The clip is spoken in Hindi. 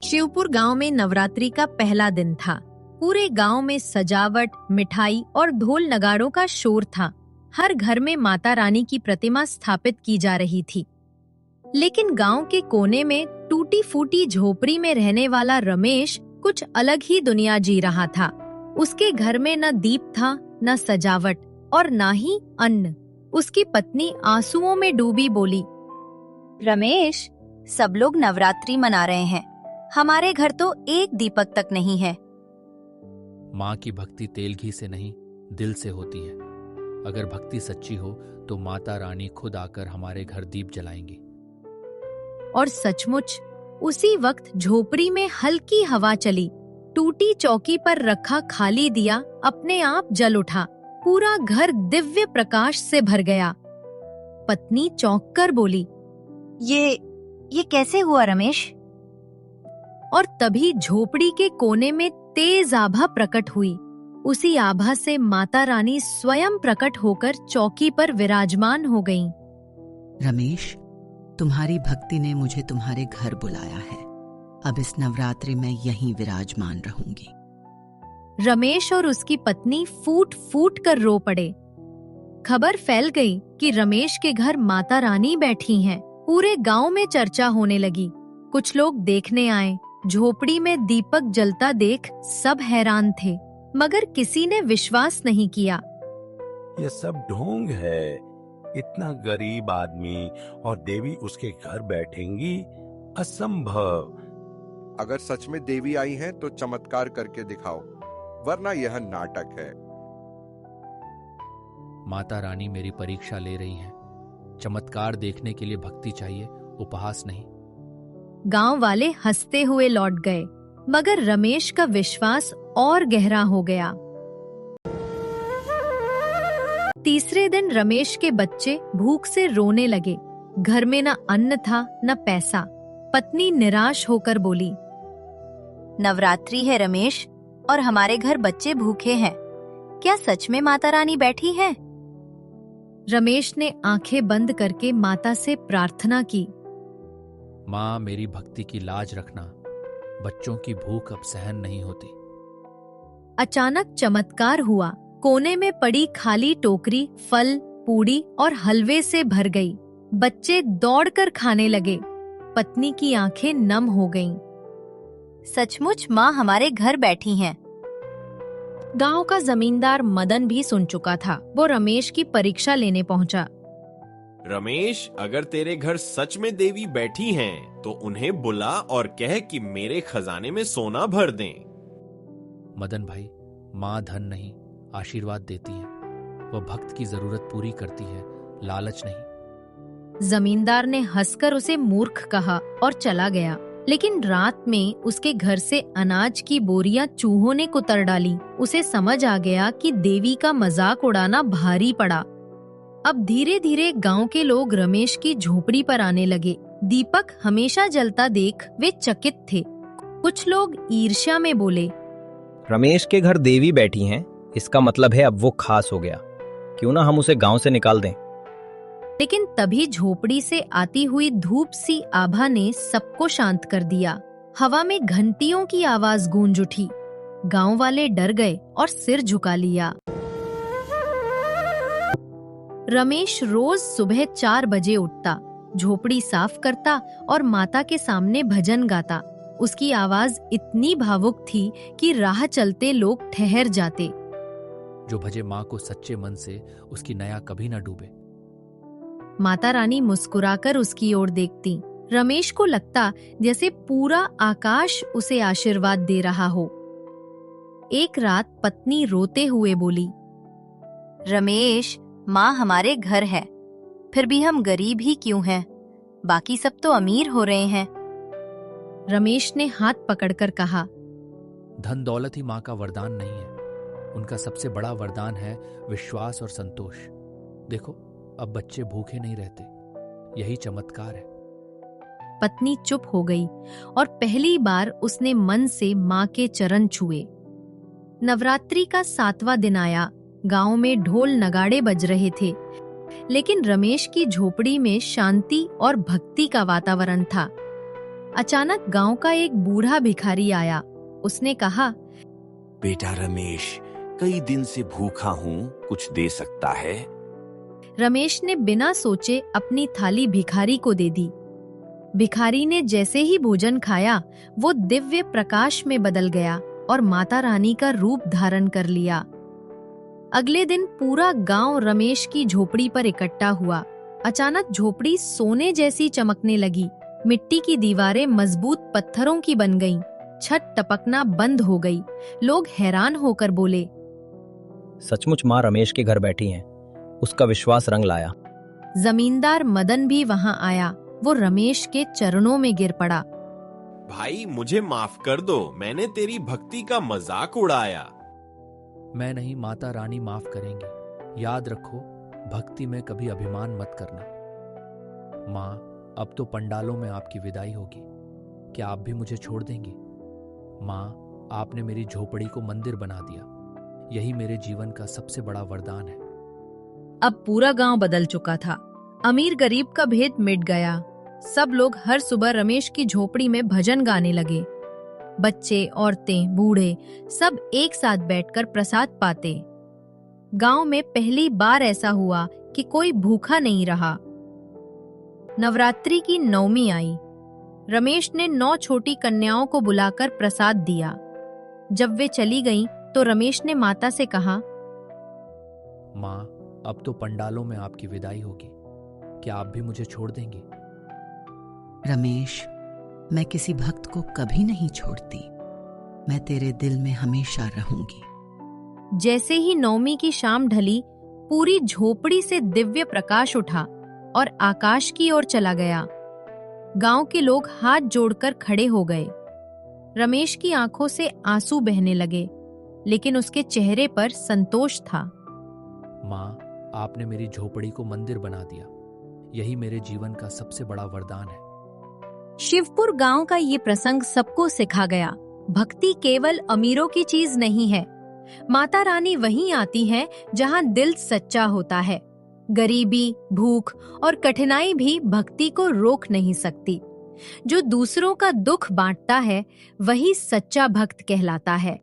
शिवपुर गांव में नवरात्रि का पहला दिन था। पूरे गांव में सजावट, मिठाई और ढोल नगाड़ों का शोर था। हर घर में माता रानी की प्रतिमा स्थापित की जा रही थी। लेकिन गांव के कोने में टूटी फूटी झोपड़ी में रहने वाला रमेश कुछ अलग ही दुनिया जी रहा था। उसके घर में न दीप था, न सजावट और न ही अन्न। उसकी पत्नी आंसुओं में डूबी बोली, रमेश, सब लोग नवरात्रि मना रहे हैं, हमारे घर तो एक दीपक तक नहीं है। माँ की भक्ति तेल घी से नहीं, दिल से होती है। अगर भक्ति सच्ची हो तो माता रानी खुद आकर हमारे घर दीप जलाएंगी। और सचमुच उसी वक्त झोपड़ी में हल्की हवा चली। टूटी चौकी पर रखा खाली दिया अपने आप जल उठा। पूरा घर दिव्य प्रकाश से भर गया। पत्नी चौंक कर बोली, ये कैसे हुआ रमेश? और तभी झोपड़ी के कोने में तेज आभा प्रकट हुई। उसी आभा से माता रानी स्वयं प्रकट होकर चौकी पर विराजमान हो गईं। रमेश, तुम्हारी भक्ति ने मुझे तुम्हारे घर बुलाया है। अब इस नवरात्रि में यहीं विराजमान रहूंगी। रमेश और उसकी पत्नी फूट फूट कर रो पड़े। खबर फैल गई कि रमेश के घर माता रानी बैठी हैं। पूरे गांव में चर्चा होने लगी। कुछ लोग देखने आए। झोपड़ी में दीपक जलता देख सब हैरान थे, मगर किसी ने विश्वास नहीं किया। ये सब ढोंग है। इतना गरीब आदमी और देवी उसके घर बैठेंगी? असंभव। अगर सच में देवी आई हैं तो चमत्कार करके दिखाओ, वरना यह नाटक है। माता रानी मेरी परीक्षा ले रही हैं। चमत्कार देखने के लिए भक्ति चाहिए, उपहास नहीं। गांव वाले हंसते हुए लौट गए, मगर रमेश का विश्वास और गहरा हो गया। तीसरे दिन रमेश के बच्चे भूख से रोने लगे। घर में न अन्न था, न पैसा। पत्नी निराश होकर बोली, नवरात्रि है रमेश, और हमारे घर बच्चे भूखे हैं। क्या सच में माता रानी बैठी है? रमेश ने आंखें बंद करके माता से प्रार्थना की, माँ, मेरी भक्ति की लाज रखना। बच्चों की भूख अब सहन नहीं होती। अचानक चमत्कार हुआ। कोने में पड़ी खाली टोकरी फल, पूड़ी और हलवे से भर गई। बच्चे दौड़कर खाने लगे। पत्नी की आंखें नम हो गईं। सचमुच माँ हमारे घर बैठी हैं। गांव का जमींदार मदन भी सुन चुका था। वो रमेश की परीक्षा लेने पहुंचा। रमेश, अगर तेरे घर सच में देवी बैठी हैं, तो उन्हें बुला और कह कि मेरे खजाने में सोना भर दें। मदन भाई, माँ धन नहीं, आशीर्वाद देती है। वह भक्त की जरूरत पूरी करती है, लालच नहीं। जमींदार ने हंसकर उसे मूर्ख कहा और चला गया। लेकिन रात में उसके घर से अनाज की बोरियां चूहों ने कुतर डाली। उसे समझ आ गया कि देवी का मजाक उड़ाना भारी पड़ा। अब धीरे धीरे गांव के लोग रमेश की झोपड़ी पर आने लगे। दीपक हमेशा जलता देख वे चकित थे। कुछ लोग ईर्ष्या में बोले, रमेश के घर देवी बैठी हैं, इसका मतलब है अब वो खास हो गया। क्यों ना हम उसे गांव से निकाल दें। लेकिन तभी झोपड़ी से आती हुई धूप सी आभा ने सबको शांत कर दिया। हवा में घंटियों की आवाज गूंज उठी। गांव वाले डर गए और सिर झुका लिया। रमेश रोज सुबह 4 बजे उठता, झोपड़ी साफ करता और माता के सामने भजन गाता। उसकी आवाज इतनी भावुक थी कि राह चलते लोग ठहर जाते। जो भजे माँ को सच्चे मन से, उसकी नया कभी न डूबे। माता रानी मुस्कुराकर उसकी ओर देखती। रमेश को लगता जैसे पूरा आकाश उसे आशीर्वाद दे रहा हो। एक रात पत्नी रोते हुए बोली, रमेश, माँ हमारे घर है, फिर भी हम गरीब ही क्यों हैं? बाकी सब तो अमीर हो रहे हैं। रमेश ने हाथ पकड़कर कहा, धन दौलत ही माँ का वरदान नहीं है। उनका सबसे बड़ा वरदान है विश्वास और संतोष। देखो, अब बच्चे भूखे नहीं रहते। यही चमत्कार है। पत्नी चुप हो गई और पहली बार उसने मन से माँ के चरण छुए। नवरात्रि का 7वां दिन आया। गांव में ढोल नगाड़े बज रहे थे, लेकिन रमेश की झोपड़ी में शांति और भक्ति का वातावरण था। अचानक गांव का एक बूढ़ा भिखारी आया। उसने कहा, बेटा रमेश, कई दिन से भूखा हूँ, कुछ दे सकता है? रमेश ने बिना सोचे अपनी थाली भिखारी को दे दी। भिखारी ने जैसे ही भोजन खाया, वो दिव्य प्रकाश में बदल गया और माता रानी का रूप धारण कर लिया। अगले दिन पूरा गांव रमेश की झोपड़ी पर इकट्ठा हुआ। अचानक झोपड़ी सोने जैसी चमकने लगी। मिट्टी की दीवारें मजबूत पत्थरों की बन गईं। छत टपकना बंद हो गई। लोग हैरान होकर बोले, सचमुच माँ रमेश के घर बैठी हैं। उसका विश्वास रंग लाया। जमींदार मदन भी वहां आया। वो रमेश के चरणों में गिर पड़ा। भाई मुझे माफ कर दो, मैंने तेरी भक्ति का मजाक उड़ाया। मैं नहीं, माता रानी माफ करेंगी। याद रखो, भक्ति में कभी अभिमान मत करना। माँ, अब तो पंडालों में आपकी विदाई होगी। क्या आप भी मुझे छोड़ देंगी? माँ, आपने मेरी झोपड़ी को मंदिर बना दिया। यही मेरे जीवन का सबसे बड़ा वरदान है। अब पूरा गांव बदल चुका था। अमीर गरीब का भेद मिट गया। सब लोग हर सुबह रमेश की झोपड़ी में भजन गाने लगे। बच्चे, औरतें, बूढ़े सब एक साथ बैठकर प्रसाद पाते। गांव में पहली बार ऐसा हुआ कि कोई भूखा नहीं रहा। नवरात्रि की नवमी आई। रमेश ने 9 छोटी कन्याओं को बुलाकर प्रसाद दिया। जब वे चली गईं, तो रमेश ने माता से कहा, माँ, अब तो पंडालों में आपकी विदाई होगी। क्या आप भी मुझे छोड़ देंगी? रमेश, मैं किसी भक्त को कभी नहीं छोड़ती। मैं तेरे दिल में हमेशा रहूंगी। जैसे ही नवमी की शाम ढली, पूरी झोपड़ी से दिव्य प्रकाश उठा और आकाश की ओर चला गया। गांव के लोग हाथ जोड़कर खड़े हो गए। रमेश की आंखों से आंसू बहने लगे, लेकिन उसके चेहरे पर संतोष था। माँ, आपने मेरी झोपड़ी को मंदिर बना दिया। यही मेरे जीवन का सबसे बड़ा वरदान है। शिवपुर गांव का ये प्रसंग सबको सिखा गया, भक्ति केवल अमीरों की चीज नहीं है। माता रानी वहीं आती है जहां दिल सच्चा होता है। गरीबी, भूख और कठिनाई भी भक्ति को रोक नहीं सकती। जो दूसरों का दुख बांटता है, वही सच्चा भक्त कहलाता है।